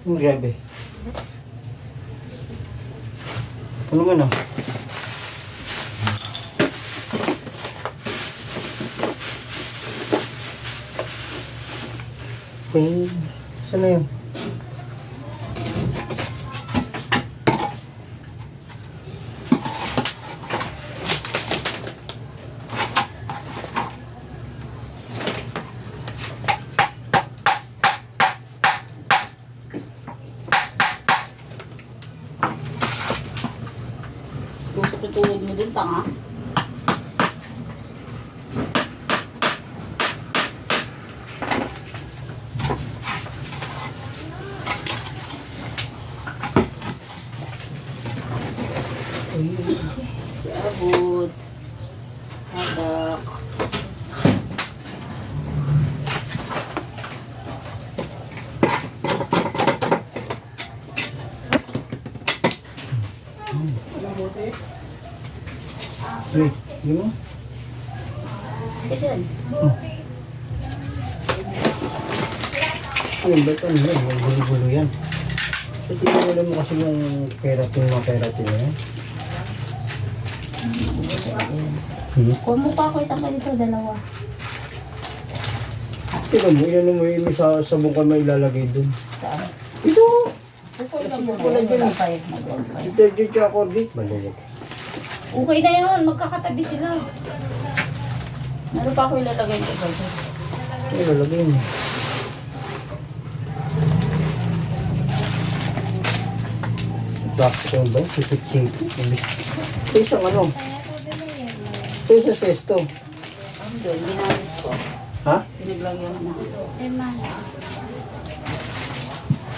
Grabe. Ano man ah? Okay. Saan na yun? Tutulog mo din, tanga. Abot. Hadak. Wait, yun mo? Sige dyan. Ano ba ito? Ano yan? Gulo-gulo yan. So, tinawala mo kasi yung keratin na yan. Kumuha ko isang ganito, dalawa. Tignan mo, yan mo yung sa sabong ka may ilalagay dun. Saan? Ito! Okay lang Kasi mo. wala dyan eh. Mag-on-fire. Detergent siya ako di. Maluwag. Okay na yun, magkakatabi sila. Meron pa ako ilalagay sa bago. Ay, ilalagay mo. Plastic ba? Sipit-sipit. Ito isang ano? Ito isang sesto. Hindi, ginamit ko. Ha? Pinaglagyan na.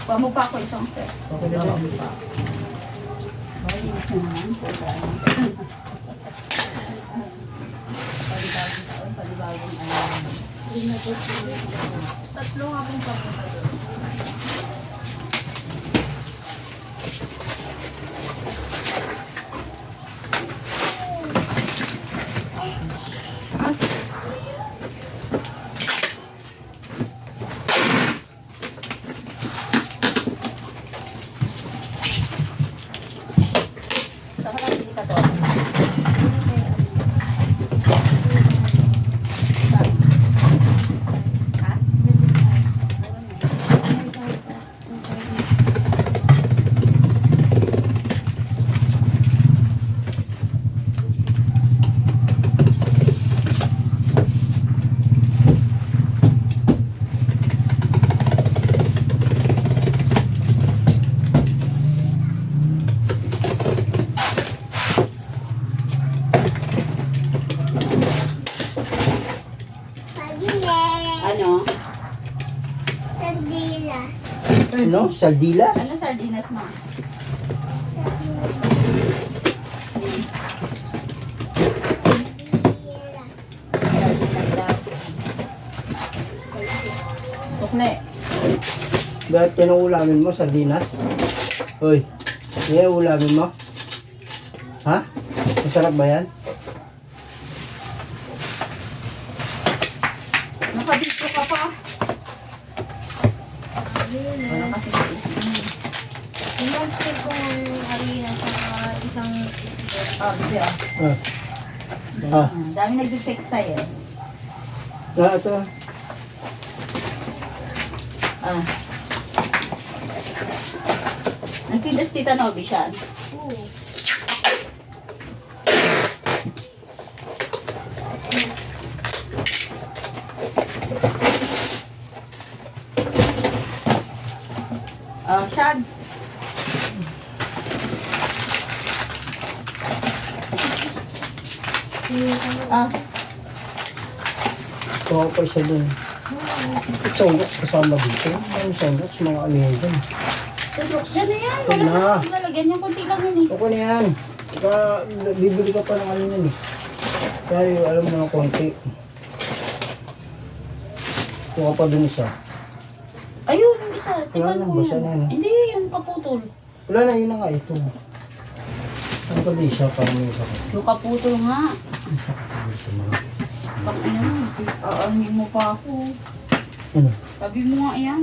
Pamupa ko isang set. Okay na lang. Malinis na naman. Palibagong taon, palibagong alam. Tatlo nga pong papunta doon. Saka lang hindi ka to. Ha? Ano? Sardinas. Ano? Sardilas? Ano sardinas mo? Sardinas daw. Sukle. Bakit yan ang ulamin mo? Sardinas? Uy, yan ang ulamin mo? Ha? Masarap ba yan? Nakadito ka pa. Wala kasi Pinagpil ko ng harina sa isang kasi Ah. dami nag-text sa'yo. Ito. Nagtidas tita Nobi siya. Shad. Kuha pa isa dun. Songots kasama dito. Ang songots, mga ano yun dun. Tudrox dyan na yan. Wag Wala na. na. Lalagyan yung konti lang yun eh. Ako na yan. Bibili ka pa ng ano yan eh. Kaya alam mo ng konti. Kuha pa dun isa. Ayun, yung isa. Tipan Wala na, ko basa yan. na yan. Hindi, yung kaputol. Wala na, yun na nga ito. Ano pa di siya parang may sakit. Yung kaputol nga. Ang sakit pa sa mga. Pag ano, aanhin mo pa ako. Ano? Sabi mo nga yan.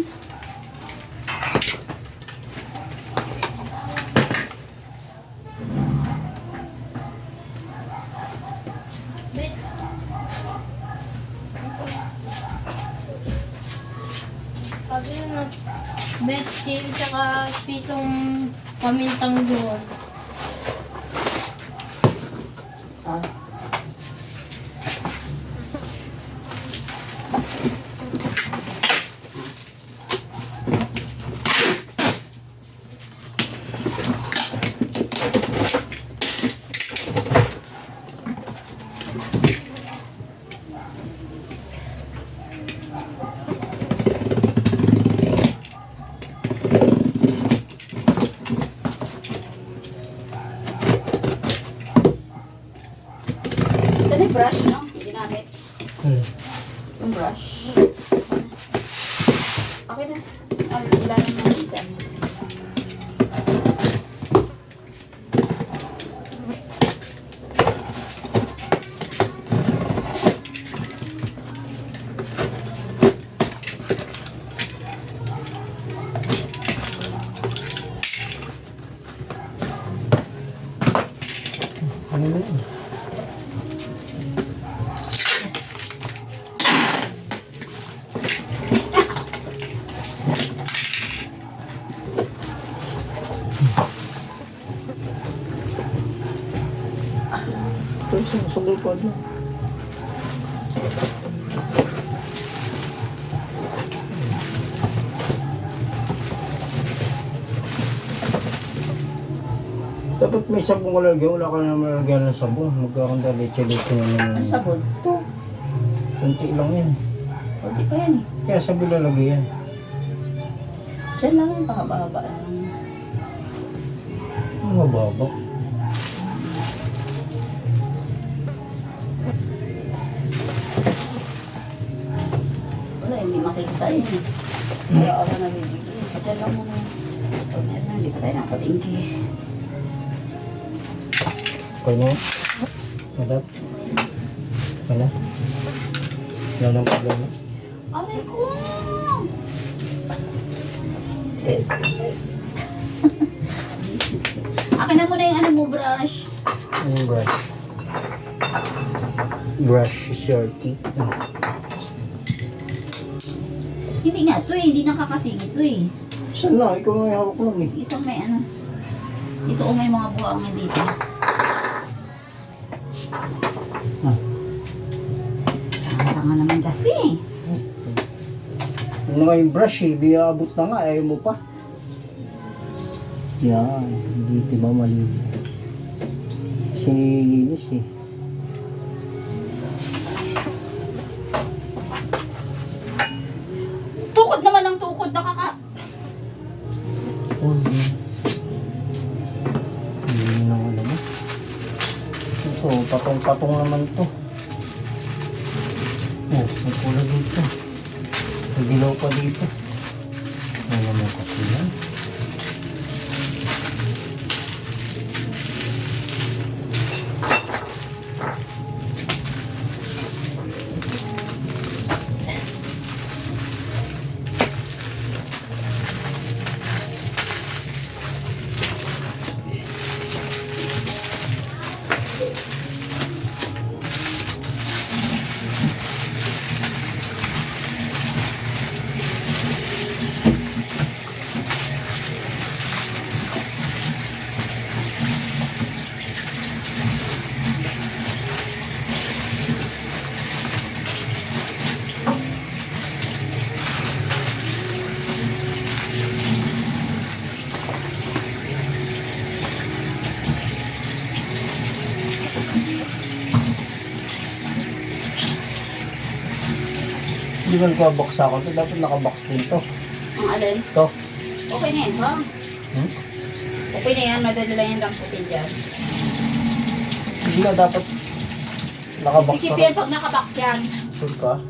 betsin, tsaka pisong pamintang doon. Ah. Saan yung brush, no? Yung ginamit. Yung brush. Okay na. Ilalim na dyan. Ano na yun? Ito, sinusugol ko na. Dapat may sabong ka lalagyan, wala ka na malagyan ng sabong. Magkakanda leche-leche na naman. Ano sabon? Ito. Kunti lang yan. Kunti pa yan eh. Kaya sabi lalagay yan. Diyan lang yung pahaba-haba lang. Ang mababa. Wala, hindi makikita yun eh. Kaya ako na bibigyan. Diyan lang muna. Pag meron na, hindi pa tayo nakatingki. Okay na yan? Madap? Wala? Wala nang problema? Aray ko! Akin na muna yung ano mo, brush. Yung brush. Brush is your teeth. Hindi nga to eh, hindi nakakasing ito eh. Saan na? Ikaw may hawak lang eh. Isang may ano. Ito o may mga buwangan dito. Tanga naman kasi. Ano nga yung brush eh, biabot na nga, ayaw mo pa. Yan, hindi di ba malinis? Sinilinis eh. Tukod naman ang tukod, nakaka... Oh, hindi na alam mo. Ito, patong-patong naman to. Oh, may pula dito. May dilaw pa dito. Ano naman kasi yan? Hindi man ko box ako to, dapat nakabox din to. Ang alin? To. Okay na yan, ha? Hmm? Okay na yan, madali lang yung damputin dyan. Hindi na dapat nakabox Sikip ako. yan pag nakabox yan. Sure ka?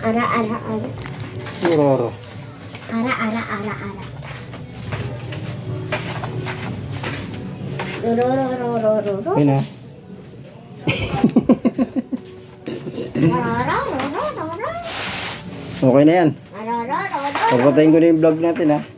Ara. Siguro. Ara. Rorororororo. Yun na. Okay na yan. Rorororororo. Papatayin ko na yung vlog natin ha.